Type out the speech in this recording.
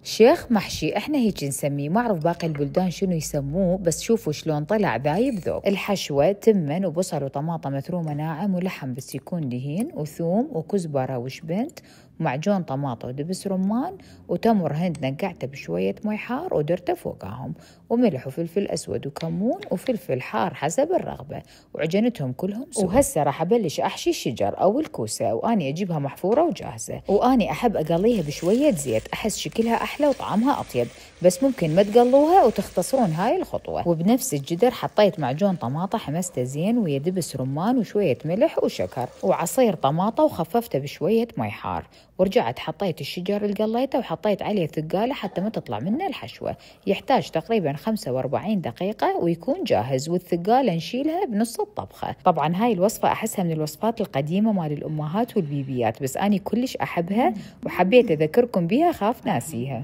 شيخ محشي احنا هيك نسميه، ما اعرف باقي البلدان شنو يسموه، بس شوفوا شلون طلع ذايب ذوق. الحشوة تمن وبصل وطماطم مفرومة ناعم ولحم بس يكون دهين وثوم وكزبرة وشبنت ومعجون طماطة ودبس رمان وتمر هند نقعته بشوية مي حار ودرته فوقهم وملح وفلفل أسود وكمون وفلفل حار حسب الرغبة وعجنتهم كلهم سوا. وهسه راح أبلش أحشي الشجر أو الكوسة، وأني أجيبها محفورة وجاهزة، وأني أحب أقليها بشوية زيت، أحس شكلها أحلى وطعمها أطيب، بس ممكن ما تقلوها وتختصرون هاي الخطوة. وبنفس الجدر حطيت معجون طماطة حمسته زين ويا دبس رمان وشوية ملح وشكر وعصير طماطة وخففته بشوية مي حار، ورجعت حطيت الشجر اللي قليته وحطيت عليه ثقالة حتى ما تطلع منه الحشوة. يحتاج تقريبا 45 دقيقة ويكون جاهز، والثقالة نشيلها بنص الطبخة. طبعا هاي الوصفة أحسها من الوصفات القديمة مال الأمهات والبيبيات، بس أني كلش أحبها وحبيت أذكركم بيها خاف ناسيها.